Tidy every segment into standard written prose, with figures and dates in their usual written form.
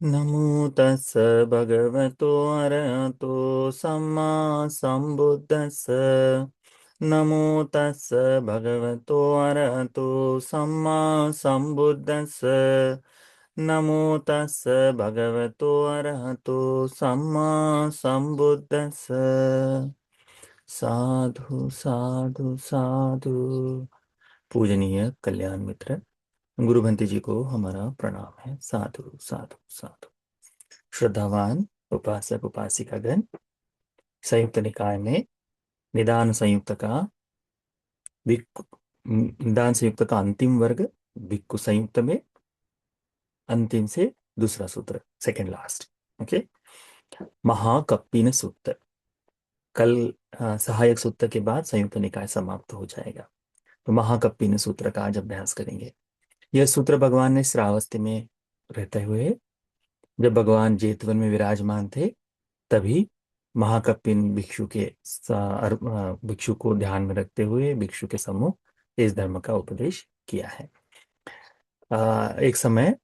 नमो तस्स भगवतो अरहतो सम्मा सम्बुद्दस्स। नमो तस्स भगवतो अरहतो सम्मा सम्बुद्दस्स। नमो तस्स भगवतो अरहतो सम्मा सम्बुद्दस्स। साधु साधु साधु। पूजनीय कल्याण मित्र गुरु भंते जी को हमारा प्रणाम है। साधु साधु साधु। श्रद्धावान उपासक उपासिकागण, संयुक्त निकाय में निदान संयुक्त का भिक्खु निदान संयुक्त का अंतिम वर्ग भिक्खु संयुक्त में अंतिम से दूसरा सूत्र, सेकंड लास्ट। ओके। महाकप्पिन सूत्र कल सहायक सूत्र के बाद संयुक्त निकाय समाप्त हो जाएगा। तो महाकप्पिन सूत्र का आज अभ्यास करेंगे। यह सूत्र भगवान ने श्रावस्ती में रहते हुए, जब भगवान जेतवन में विराजमान थे, तभी महाकपिन भिक्षु को ध्यान में रखते हुए भिक्षु के सम्मुख इस धर्म का उपदेश किया है। एक समय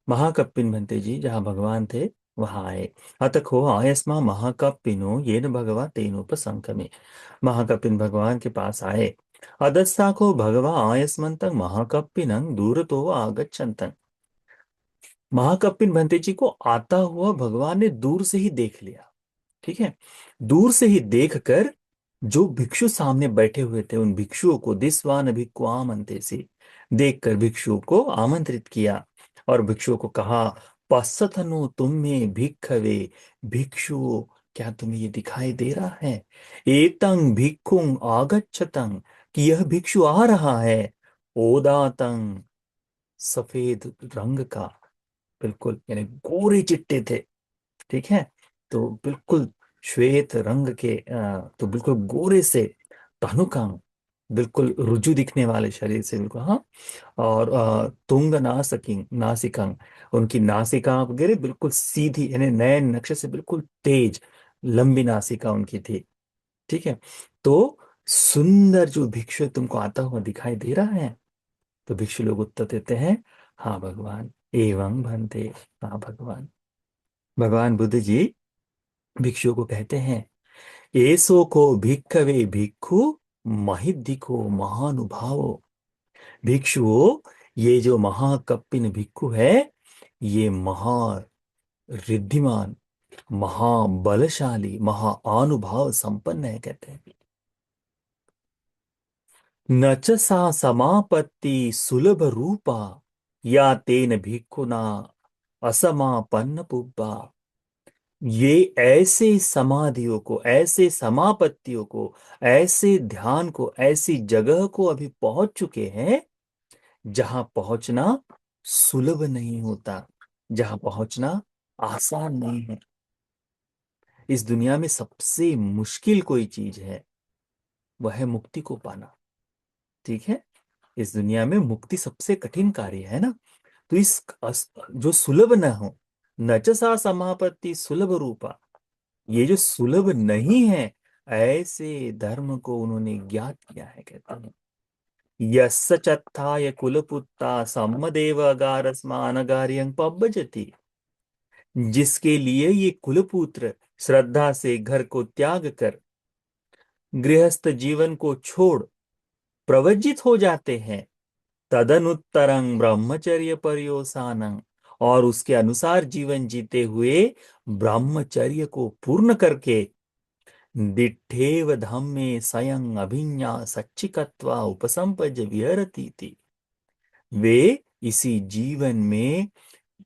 महाकपिन भंते जी जहाँ भगवान थे वहां आए। अतको आयस्मा महाकपिनो येन भगवा तेनोपसंकमे। महाकपिन भगवान के पास आए। अदस्सा को भगवा आयस्मंतं महाकपिनं दूरतो आगच्छन्तं। महाकपिन भंते जी को आता हुआ भगवान ने दूर से ही देख लिया। ठीक है। दूर से ही देखकर जो भिक्षु सामने बैठे हुए थे उन भिक्षुओं को दिस्वान भिक्षु आमंत्रित से देखकर भिक्षुओं को आमंत्रित किया और भिक्षुओं को कहा, पश्यतनु तुम्हें भिक्षवे। भिक्षुओं, क्या तुम्हें ये दिखाई दे रहा है? एतं भिक्षुं आगच्छतं, कि यह भिक्षु आ रहा है। ओदातं, सफेद रंग का, बिल्कुल यानी गोरे चिट्टे थे। ठीक है। तो बिल्कुल श्वेत रंग के तो बिल्कुल गोरे से, तनुकांग, बिल्कुल रुजु दिखने वाले शरीर से, बिल्कुल हाँ। और तुंग नासिकिंग नासिकांग, उनकी नासिका वगैरह बिल्कुल सीधी, यानी नए नक्शे से बिल्कुल तेज लंबी नासिका उनकी थी। ठीक है। तो सुंदर जो भिक्षु तुमको आता हुआ दिखाई दे रहा है? तो भिक्षु लोग उत्तर देते हैं, हाँ भगवान। एवं भंते, हाँ भगवान। भगवान बुद्ध जी भिक्षुओं को कहते हैं, एसो को भिक्खवे भिक्खु महिद्धिको महानुभावो। भिक्षुओं, ये जो महाकप्पिन भिक्खु है, ये रिद्धिमान, महाबलशाली, महाअनुभाव संपन्न है, कहते हैं। न च सा समापत्ति सुलभ रूपा, या तेन भिक्खुना असमापन्न पुब्बा। ये ऐसे समाधियों को, ऐसे समापत्तियों को, ऐसे ध्यान को, ऐसी जगह को अभी पहुंच चुके हैं जहां पहुंचना सुलभ नहीं होता, जहां पहुंचना आसान नहीं है। इस दुनिया में सबसे मुश्किल कोई चीज है, वह है मुक्ति को पाना। ठीक है। इस दुनिया में मुक्ति सबसे कठिन कार्य है ना। तो जो सुलभ न हो, न च सा समापत्ति सुलभ रूपा, ये जो सुलभ नहीं है, ऐसे धर्म को उन्होंने ज्ञात किया है, कहते हैं। यस्य चत्थाय कुलपुत्ता सम्मदेव अगारस्मानगार्यं पब्बजति। जिसके लिए ये कुलपुत्र श्रद्धा से घर को त्याग कर गृहस्थ जीवन को छोड़ प्रवज्जित हो जाते हैं, तदनुत्तरं ब्रह्मचर्य पर्योसानं, और उसके अनुसार जीवन जीते हुए ब्रह्मचर्य को पूर्ण करके दिठेव धम्मे स्वयं अभिज्ञा सच्चिकत्वा उपसंपज विहरती थी, वे इसी जीवन में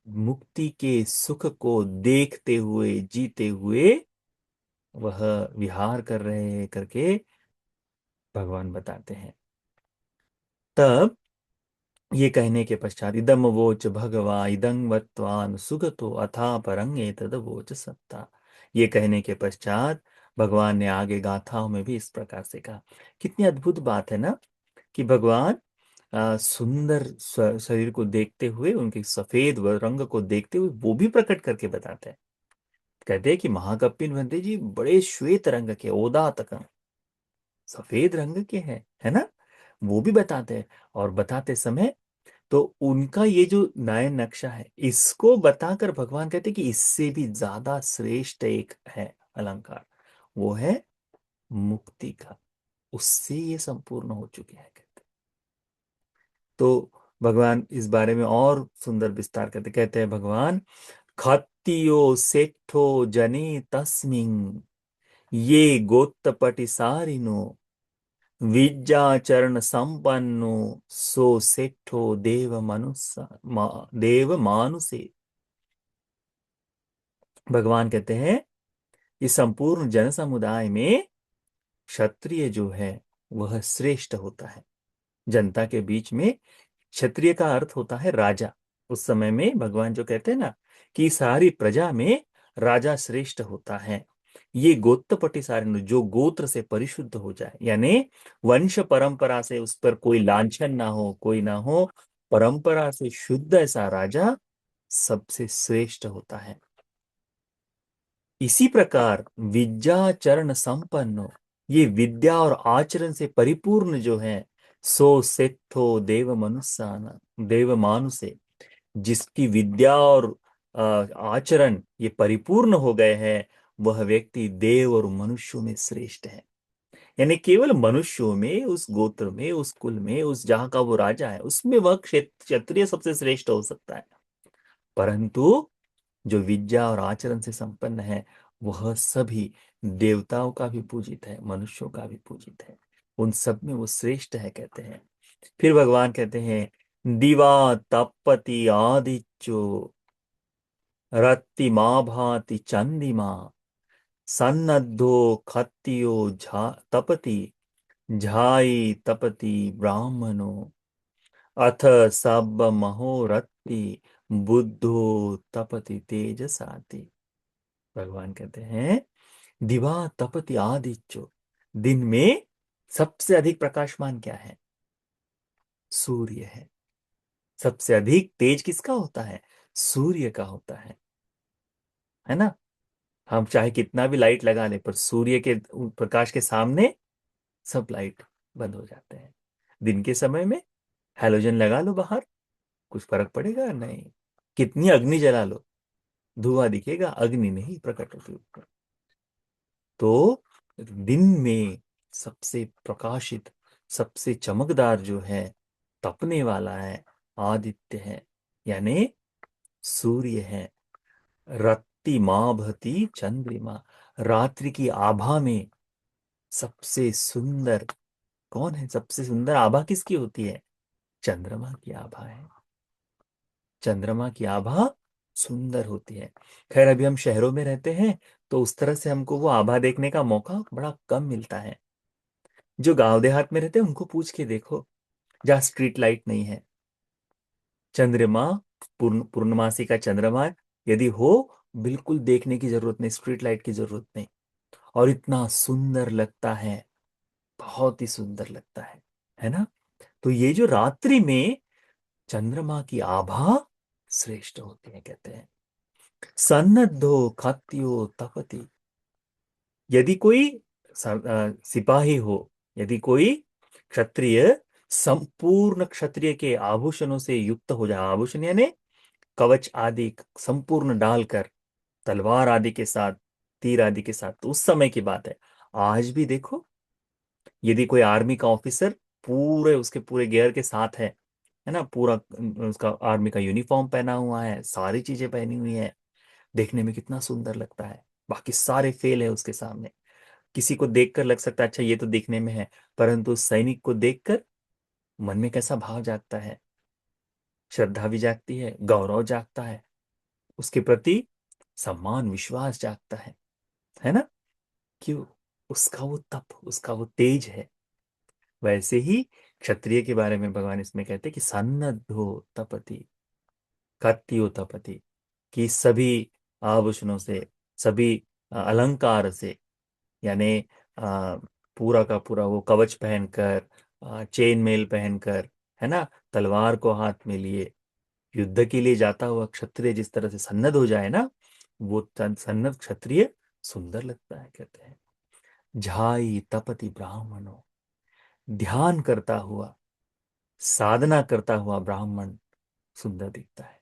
मुक्ति के सुख को देखते हुए जीते हुए वह विहार कर रहे करके भगवान बताते हैं। तब ये कहने के पश्चात इदम वोच भगवा इदं वत्वान सुगतो अथा परं एतद वोच सत्ता। ये कहने के पश्चात भगवान ने आगे गाथाओं में भी इस प्रकार से कहा। कितनी अद्भुत बात है ना, कि भगवान सुंदर शरीर को देखते हुए, उनके सफेद रंग को देखते हुए वो भी प्रकट करके बताते हैं। कहते हैं कि महाकपिन भंते जी बड़े श्वेत रंग के, ओदातक, सफेद रंग के हैं, है ना। वो भी बताते हैं। और बताते समय तो उनका ये जो नयन नक्शा है, इसको बताकर भगवान कहते हैं कि इससे भी ज्यादा श्रेष्ठ एक है अलंकार, वो है मुक्ति का। उससे ये संपूर्ण हो चुके हैं कहते हैं। तो भगवान इस बारे में और सुंदर विस्तार करते, कहते हैं भगवान, खत्तियो सेठो जने तस्मिन ये गोत्तपटि सारिनो विद्याचरण संपन्नो सो सेठो देव मनुष्य देव मानुषे। भगवान कहते हैं इस संपूर्ण जन समुदाय में क्षत्रिय जो है वह श्रेष्ठ होता है। जनता के बीच में क्षत्रिय का अर्थ होता है राजा। उस समय में भगवान जो कहते हैं ना कि सारी प्रजा में राजा श्रेष्ठ होता है। ये गोत्रपटि सारिण, जो गोत्र से परिशुद्ध हो जाए, यानी वंश परंपरा से उस पर कोई लांछन ना हो, कोई ना हो, परंपरा से शुद्ध ऐसा राजा सबसे श्रेष्ठ होता है। इसी प्रकार विद्याचरण संपन्न, ये विद्या और आचरण से परिपूर्ण जो है, सो सेठो देव मनुष्य देव मानुषे, जिसकी विद्या और आचरण ये परिपूर्ण हो गए हैं, वह व्यक्ति देव और मनुष्यों में श्रेष्ठ है। यानी केवल मनुष्यों में, उस गोत्र में, उस कुल में, उस जहां का वो राजा है, उसमें वह क्षत्रिय सबसे श्रेष्ठ हो सकता है। परंतु जो विद्या और आचरण से संपन्न है, वह सभी देवताओं का भी पूजित है, मनुष्यों का भी पूजित है। उन सब में वो श्रेष्ठ है कहते हैं। फिर भगवान कहते हैं, दिवा तपति आदित्यो रत्ति माँ भाति चंदिमा सन्नद्धो खत्तियो तपति झाई तपति ब्राह्मणो अथ सब महोरत्ति बुद्धो तपति तेजसाति। भगवान कहते हैं, दिवा तपति आदित्यो, दिन में सबसे अधिक प्रकाशमान क्या है? सूर्य है। सबसे अधिक तेज किसका होता है? सूर्य का होता है ना। हम चाहे कितना भी लाइट लगा ले, पर सूर्य के प्रकाश के सामने सब लाइट बंद हो जाते हैं। दिन के समय में हैलोजन लगा लो बाहर, कुछ फर्क पड़ेगा नहीं। कितनी अग्नि जला लो, धुआं दिखेगा, अग्नि नहीं प्रकट होती ऊपर। तो दिन में सबसे प्रकाशित, सबसे चमकदार जो है, तपने वाला है, आदित्य है, यानी सूर्य है। रत्ति माभति चंद्रिमा, रात्रि की आभा में सबसे सुंदर कौन है? सबसे सुंदर आभा किसकी होती है? चंद्रमा की आभा है। चंद्रमा की आभा सुंदर होती है। खैर, अभी हम शहरों में रहते हैं, तो उस तरह से हमको वो आभा देखने का मौका बड़ा कम मिलता है। जो गांव देहात में रहते हैं उनको पूछ के देखो, जहाँ स्ट्रीट लाइट नहीं है, चंद्रमा, पूर्णमासी का चंद्रमा यदि हो, बिल्कुल देखने की जरूरत नहीं, स्ट्रीट लाइट की जरूरत नहीं, और इतना सुंदर लगता है, बहुत ही सुंदर लगता है ना। तो ये जो रात्रि में चंद्रमा की आभा श्रेष्ठ होती है कहते हैं। सन्नद्धो खत्यो तपति, यदि कोई सिपाही हो, यदि कोई क्षत्रिय संपूर्ण क्षत्रिय के आभूषणों से युक्त हो जाए, आभूषण यानी कवच आदि संपूर्ण डालकर, तलवार आदि के साथ, तीर आदि के साथ, तो उस समय की बात है। आज भी देखो, यदि कोई आर्मी का ऑफिसर पूरे उसके पूरे गियर के साथ है ना, पूरा उसका आर्मी का यूनिफॉर्म पहना हुआ है, सारी चीजें पहनी हुई है, देखने में कितना सुंदर लगता है। बाकी सारे फेल है उसके सामने। किसी को देखकर लग सकता है अच्छा ये तो दिखने में है, परंतु उस सैनिक को देखकर मन में कैसा भाव जागता है? श्रद्धा भी जागती है, गौरव जागता है, उसके प्रति सम्मान विश्वास जागता है ना। क्यों? उसका वो तप, उसका वो तेज है। वैसे ही क्षत्रिय के बारे में भगवान इसमें कहते हैं कि सन्नद्धो तपति कत्यो तपति, कि सभी आभूषणों से, सभी अलंकार से, यानी अ, पूरा का पूरा वो कवच पहनकर, चेन मेल पहनकर, है ना, तलवार को हाथ में लिए युद्ध के लिए जाता हुआ क्षत्रिय जिस तरह से सन्नद्ध हो जाए ना, वो सन्नद्ध क्षत्रिय सुंदर लगता है कहते हैं। झाई तपति ब्राह्मणों, ध्यान करता हुआ साधना करता हुआ ब्राह्मण सुंदर दिखता है,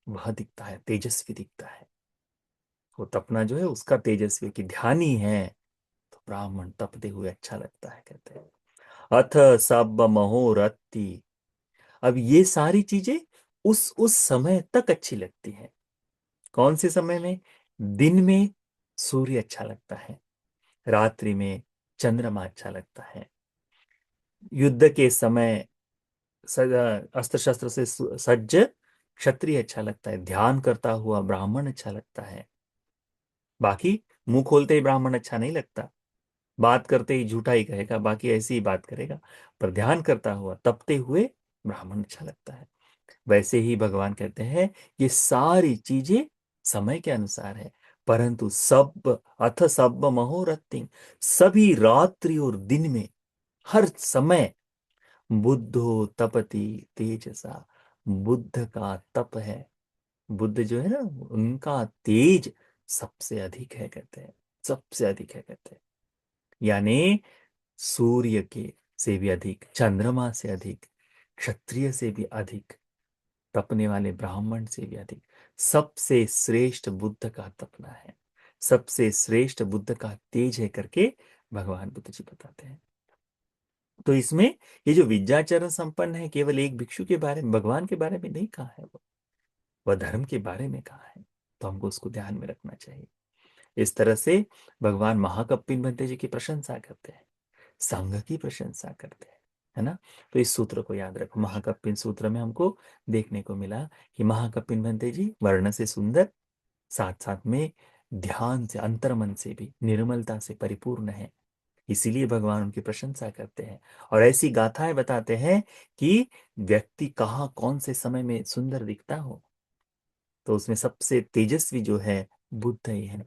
वह दिखता है, तेजस्वी दिखता है। वो तपना जो है उसका तेजस्वी की ध्यानी है, तो ब्राह्मण तपते हुए अच्छा लगता है, कहते हैं। अथ सब महोरथी। अब ये सारी चीजें उस समय तक अच्छी लगती है। कौन से समय में? दिन में सूर्य अच्छा लगता है, रात्रि में चंद्रमा अच्छा लगता है, युद्ध के समय अस्त्र शस्त्र से सज्ज क्षत्रिय अच्छा लगता है, ध्यान करता हुआ ब्राह्मण अच्छा लगता है। बाकी मुंह खोलते ही ब्राह्मण अच्छा नहीं लगता, बात करते ही झूठा ही कहेगा, बाकी ऐसी ही बात करेगा। पर ध्यान करता हुआ तपते हुए ब्राह्मण अच्छा लगता है। वैसे ही भगवान कहते हैं ये सारी चीजें समय के अनुसार है, परंतु सब अथ सब महोरथी, सभी रात्रि और दिन में, हर समय बुद्धो तपति तेजसा, बुद्ध का तप है, बुद्ध जो है ना, उनका तेज सबसे अधिक है, कहते हैं, सबसे अधिक है, कहते हैं। यानी सूर्य के से भी अधिक, चंद्रमा से अधिक, क्षत्रिय से भी अधिक, तपने वाले ब्राह्मण से भी अधिक, सबसे श्रेष्ठ बुद्ध का तपना है, सबसे श्रेष्ठ बुद्ध का तेज है करके भगवान बुद्ध जी बताते हैं। तो इसमें ये जो विद्याचरण संपन्न है, केवल एक भिक्षु के बारे में, भगवान के बारे में नहीं कहा है, वो वह धर्म के बारे में कहा है। तो हमको उसको ध्यान में रखना चाहिए। इस तरह से भगवान महाकपिन बंते जी की प्रशंसा करते हैं, संघ की प्रशंसा करते हैं, है ना। तो इस सूत्र को याद रखो। महाकपिन सूत्र में हमको देखने को मिला कि महाकपिन बंते जी वर्ण से सुंदर, साथ साथ में ध्यान से, अंतर्मन से भी निर्मलता से परिपूर्ण है, इसीलिए भगवान उनकी प्रशंसा करते हैं और ऐसी गाथाएं बताते हैं कि व्यक्ति कहाँ कौन से समय में सुंदर दिखता हो, तो उसमें सबसे तेजस्वी जो है बुद्ध ही है,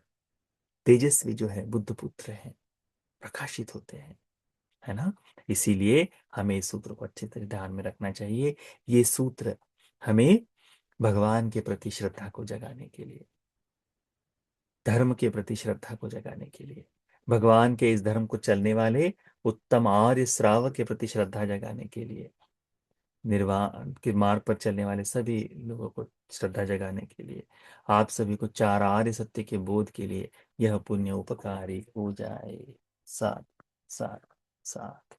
तेजस्वी जो है बुद्ध पुत्र है, प्रकाशित होते हैं, है ना। इसीलिए हमें इस सूत्र को अच्छी तरह ध्यान में रखना चाहिए। ये सूत्र हमें भगवान के प्रति श्रद्धा को जगाने के लिए, धर्म के प्रति श्रद्धा को जगाने के लिए, भगवान के इस धर्म को चलने वाले उत्तम आर्य श्रावक के प्रति श्रद्धा जगाने के लिए, निर्वाण के मार्ग पर चलने वाले सभी लोगों को श्रद्धा जगाने के लिए, आप सभी को चार आर्य सत्य के बोध के लिए यह पुण्य उपकारी हो जाए। साथ साथ साथ